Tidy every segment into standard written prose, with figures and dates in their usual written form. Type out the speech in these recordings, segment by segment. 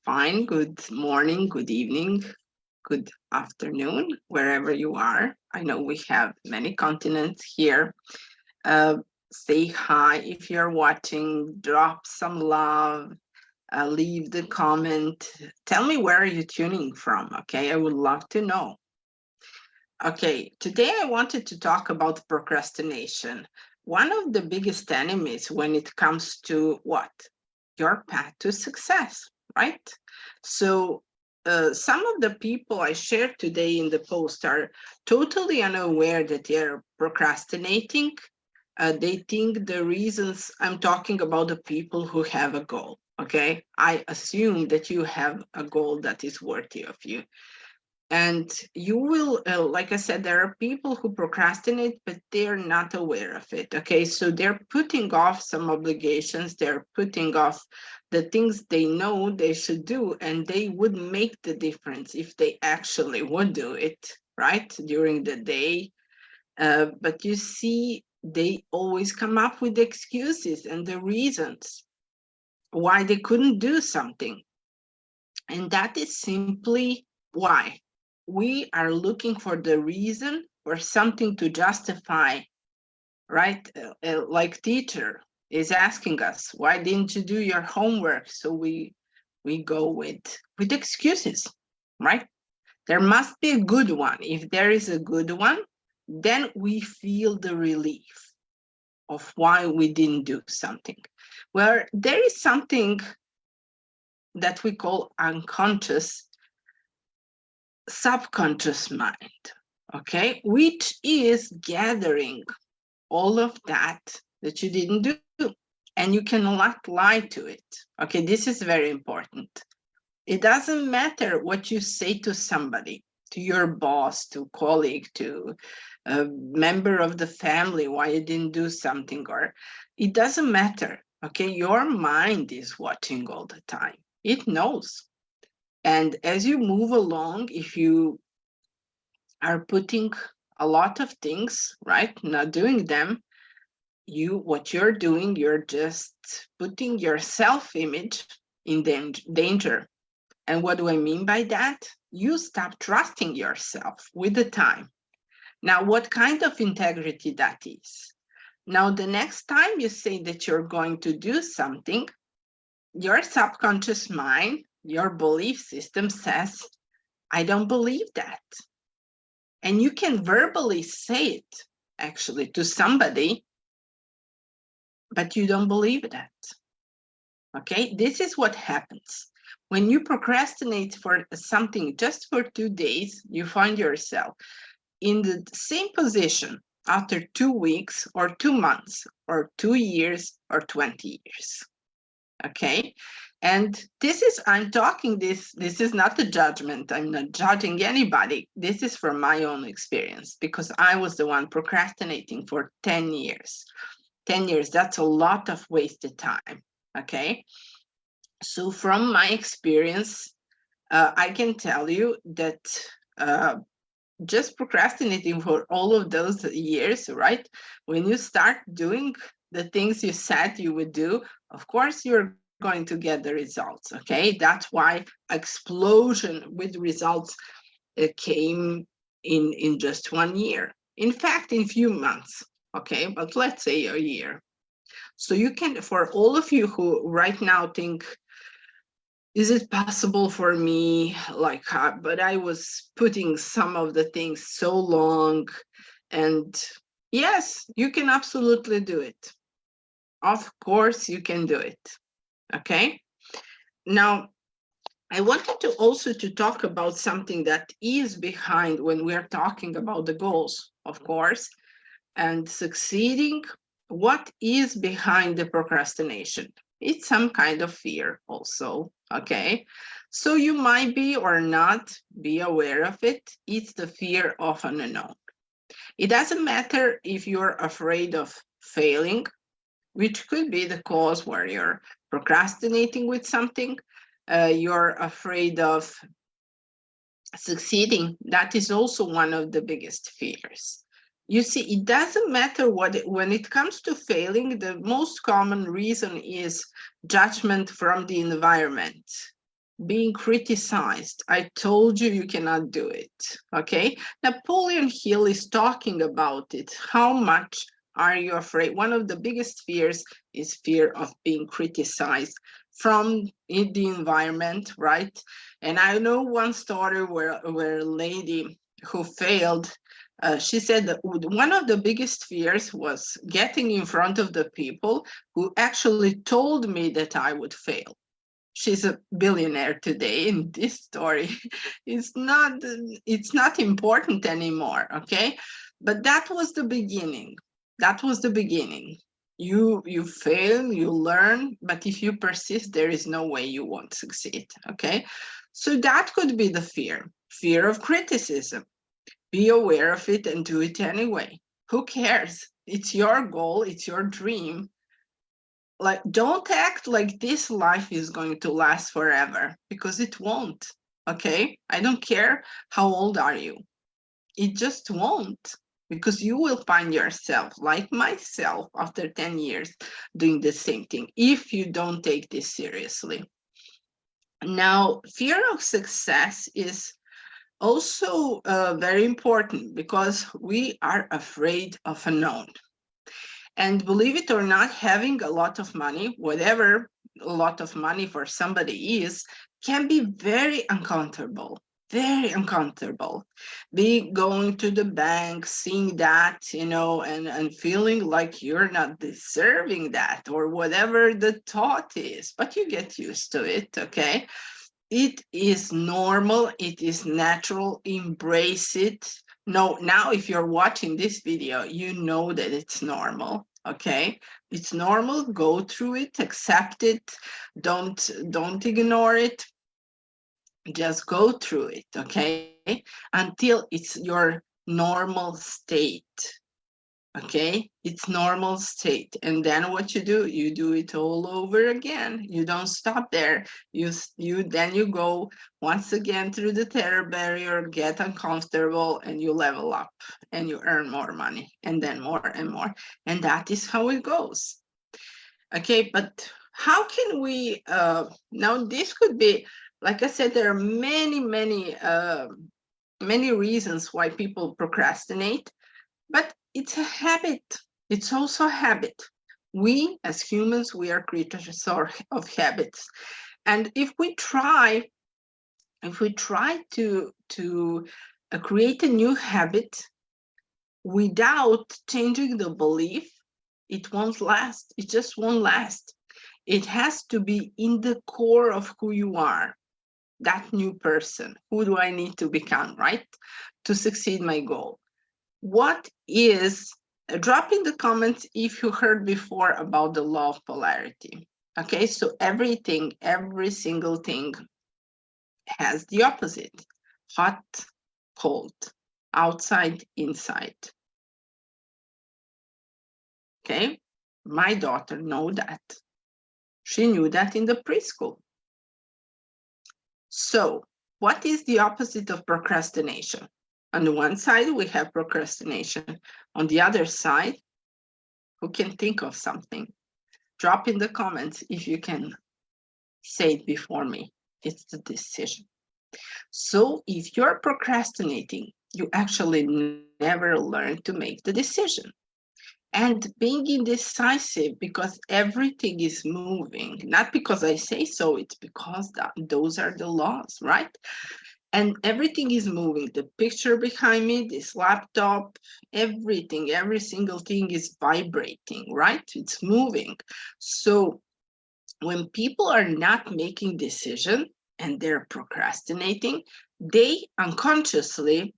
Fine. Good morning, good evening, good afternoon, wherever you are. I know we have many continents here. Uh, Say hi if you're watching, drop some love, leave the comment. Tell me where are you tuning from, okay? I would love to know. Okay, today I wanted to talk about procrastination. One of the biggest enemies when it comes to what? Your path to success, right? So, some of the people I shared today in the post are totally unaware that they're procrastinating. They think the reasons I'm talking about the people who have a goal. Okay, I assume that you have a goal that is worthy of you, and you will like I said, there are people who procrastinate but they're not aware of it. Okay, so they're putting off some obligations, they're putting off the things they know they should do, and they would make the difference if they actually would do it right during the day. But you see, they always come up with excuses and the reasons why they couldn't do something, and that is simply why we are looking for the reason or something to justify, right? Like teacher is asking us, why didn't you do your homework? So we go with excuses, right? There must be a good one. If there is a good one, then we feel the relief of why we didn't do something. Where there is something that we call unconscious subconscious mind, okay, which is gathering all of that you didn't do, and you cannot lie to it. Okay, this is very important. It doesn't matter what you say to somebody, to your boss, to colleague, to a member of the family, why you didn't do something, or it doesn't matter. Okay, your mind is watching all the time. It knows. And as you move along, if you are putting a lot of things, right, not doing them, what you're doing, you're just putting your self-image in danger. And what do I mean by that? You stop trusting yourself with the time. Now, what kind of integrity that is? Now, the next time you say that you're going to do something, your subconscious mind, your belief system says, I don't believe that. And you can verbally say it actually to somebody, but you don't believe that. Okay, this is what happens. When you procrastinate for something just for 2 days, you find yourself in the same position after 2 weeks or 2 months or 2 years or 20 years. Okay, and I'm talking this is not a judgment. I'm not judging anybody. This is from my own experience, because I was the one procrastinating for 10 years. 10 years, that's a lot of wasted time. Okay, so from my experience, I can tell you that uh, just procrastinating for all of those years, right? When you start doing the things you said you would do, of course, you're going to get the results. Okay, that's why explosion with results came in just 1 year. In fact, in few months. Okay, but let's say a year. So you can, for all of you who right now think, is it possible for me, like, but I was putting some of the things so long, and yes, you can absolutely do it. Of course you can do it. Okay, now I wanted to also to talk about something that is behind when we're talking about the goals, of course, and succeeding. What is behind the procrastination? It's some kind of fear also. Okay, so you might be or not be aware of it. It's the fear of an unknown. It doesn't matter if you're afraid of failing, which could be the cause where you're procrastinating with something. You're afraid of succeeding. That is also one of the biggest fears. You see, it doesn't matter when it comes to failing, the most common reason is judgment from the environment. being criticized. I told you you cannot do it. Okay. Napoleon Hill is talking about it. How much are you afraid? One of the biggest fears is fear of being criticized from the environment, right? And I know one story where a lady who failed, she said that one of the biggest fears was getting in front of the people who actually told me that I would fail. She's a billionaire today, and this story is not, it's not important anymore. Okay, but that was the beginning. That was the beginning. You fail, you learn, but if you persist, there is no way you won't succeed. Okay, so that could be the fear of criticism. Be aware of it and do it anyway. Who cares? It's your goal, it's your dream. Like, don't act like this life is going to last forever, because it won't. Okay, I don't care how old are you, it just won't, because you will find yourself like myself after 10 years doing the same thing if you don't take this seriously. Now, fear of success is also very important, because we are afraid of unknown. And believe it or not, having a lot of money, whatever a lot of money for somebody is, can be very uncomfortable, very uncomfortable. Be going to the bank, seeing that, and feeling like you're not deserving that, or whatever the thought is, but you get used to it, okay? It is normal, it is natural, embrace it. No, now if you're watching this video, you know that it's normal. Okay, it's normal. Go through it, accept it, don't ignore it, just go through it. Okay, until it's your normal state. Okay, it's normal state. And then what you do it all over again. You don't stop there. You go once again through the terror barrier, get uncomfortable, and you level up and you earn more money, and then more and more. And that is how it goes. Okay, but how can we now, this could be, like I said, there are many reasons why people procrastinate, but it's a habit. It's also a habit. We as humans, we are creatures of habits. And if we try to create a new habit without changing the belief, it won't last. It just won't last. It has to be in the core of who you are, that new person. Who do I need to become, right? To succeed my goal. What is, drop in the comments if you heard before about the law of polarity. Okay, so everything, every single thing has the opposite: hot, cold, outside, inside. Okay, my daughter know that. She knew that in the preschool. So what is the opposite of procrastination? On the one side, we have procrastination. On the other side, who can think of something? Drop in the comments if you can say it before me. It's the decision. So if you're procrastinating, you actually never learn to make the decision. And being indecisive because everything is moving, not because I say so, it's because those are the laws, right? And everything is moving. The picture behind me, this laptop, everything, every single thing is vibrating, right? It's moving. So when people are not making decision and they're procrastinating, they unconsciously,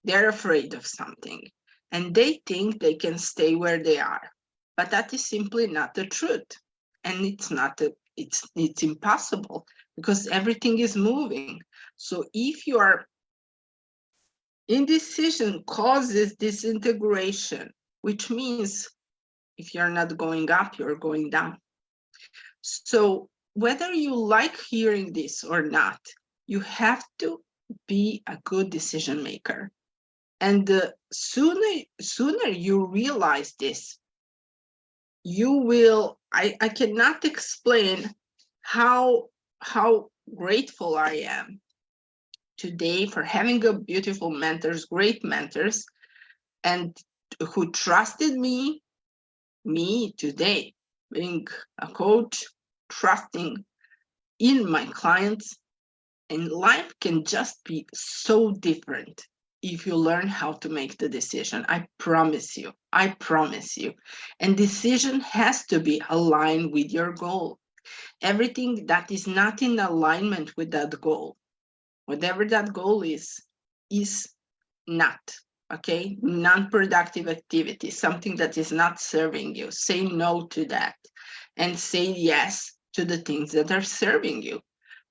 they're afraid of something and they think they can stay where they are. But that is simply not the truth. And it's impossible, because everything is moving. So if your indecision causes disintegration, which means if you're not going up, you're going down. So whether you like hearing this or not, you have to be a good decision maker. And the sooner you realize this, you will, I cannot explain how grateful I am today for having a beautiful mentors, great mentors, and who trusted me today, being a coach, trusting in my clients. And life can just be so different if you learn how to make the decision. I promise you. I promise you. And decision has to be aligned with your goal. Everything that is not in alignment with that goal, whatever that goal is not, okay? Non-productive activity, something that is not serving you. Say no to that and say yes to the things that are serving you.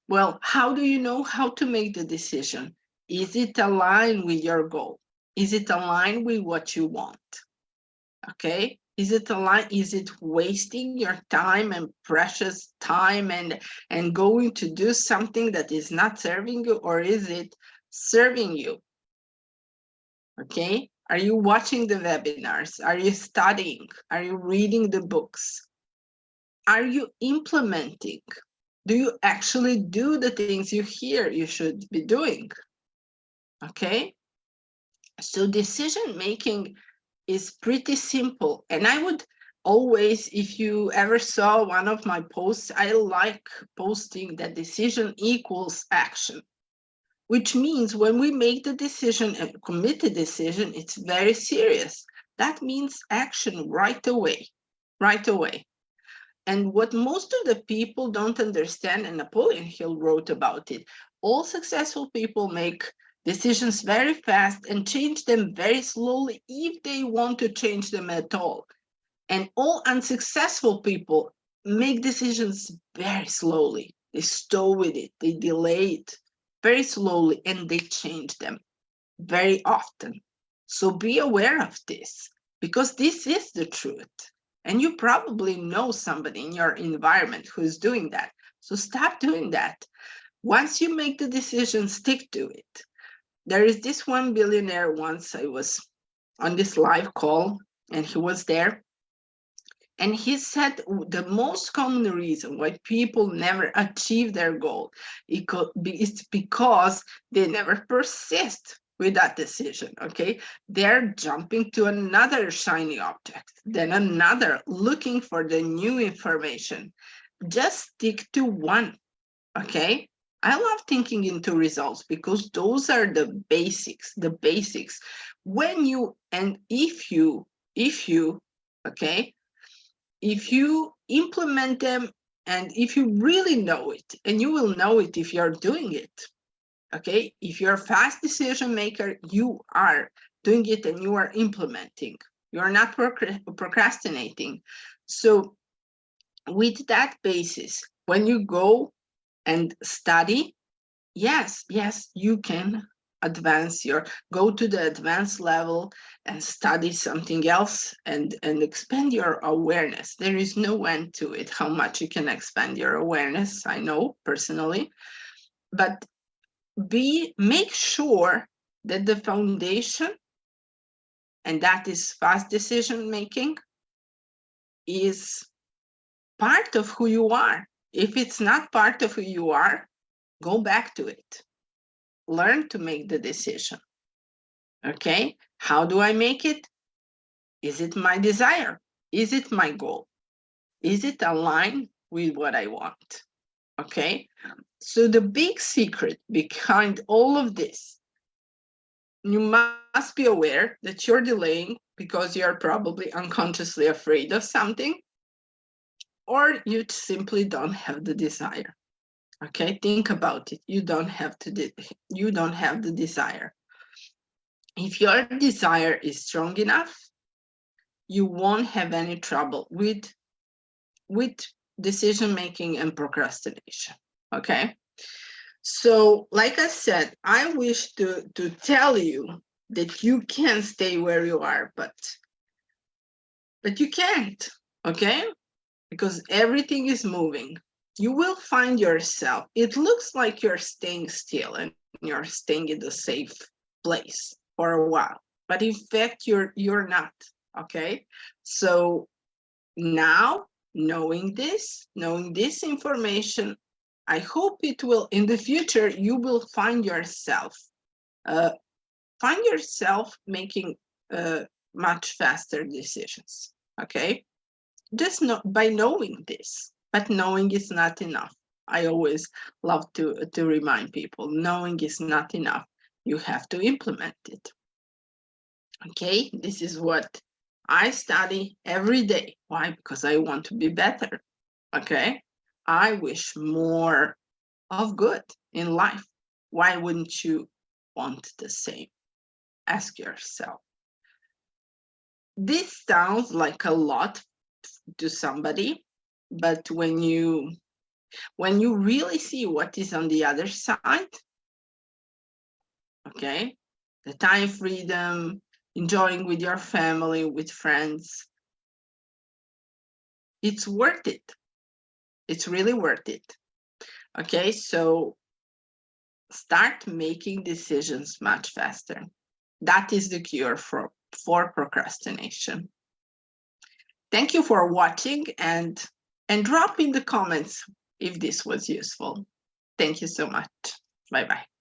Well, how do you know how to make the decision? Is it aligned with your goal? Is it aligned with what you want? Okay? Is it aligned? Is it wasting your time and precious time and going to do something that is not serving you, or is it serving you? Okay? Are you watching the webinars? Are you studying? Are you reading the books? Are you implementing? Do you actually do the things you hear you should be doing? Okay? So decision making is pretty simple. And I would always, if you ever saw one of my posts, I like posting that decision equals action, which means when we make the decision and commit the decision, it's very serious. That means action right away, right away. And what most of the people don't understand, and Napoleon Hill wrote about it, all successful people make decisions very fast and change them very slowly if they want to change them at all. And all unsuccessful people make decisions very slowly. They stow with it, they delay it very slowly, and they change them very often. So be aware of this, because this is the truth. And you probably know somebody in your environment who is doing that. So stop doing that. Once you make the decision, stick to it. There is this one billionaire. Once I was on this live call and he was there. And he said the most common reason why people never achieve their goal is because they never persist with that decision, okay? They're jumping to another shiny object, then another, looking for the new information. Just stick to one, okay? I love thinking into results because those are the basics, When you, and if you, okay, if you implement them, and if you really know it, and you will know it if you're doing it, okay? If you're a fast decision maker, you are doing it and you are implementing. You are not procrastinating. So with that basis, when you go and study, yes, you can go to the advanced level and study something else and expand your awareness. There is no end to it, how much you can expand your awareness, I know personally. But make sure that the foundation, and that is fast decision making, is part of who you are. If it's not part of who you are, go back to it. Learn to make the decision. Okay, how do I make it? Is it my desire? Is it my goal? Is it aligned with what I want? Okay, so the big secret behind all of this, you must be aware that you're delaying because you're probably unconsciously afraid of something, or you simply don't have the desire. Okay, think about it. You don't have the desire. If your desire is strong enough, you won't have any trouble with decision making and procrastination. Okay, so like I said, I wish to tell you that you can stay where you are, but you can't. Okay, because everything is moving. You will find yourself, it looks like you're staying still and you're staying in the safe place for a while, but in fact you're not. Okay, so now knowing this information, I hope it will, in the future, you will find yourself making much faster decisions. Okay, just by knowing this. But knowing is not enough. I always love to remind people, knowing is not enough. You have to implement it. Okay, this is what I study every day. Why? Because I want to be better. Okay, I wish more of good in life. Why wouldn't you want the same? Ask yourself. This sounds like a lot to somebody, but when you really see what is on the other side, okay, the time freedom, enjoying with your family, with friends, it's worth it. It's really worth it. Okay, so start making decisions much faster. That is the cure for procrastination. Thank you for watching, and drop in the comments if this was useful. Thank you so much. Bye-bye.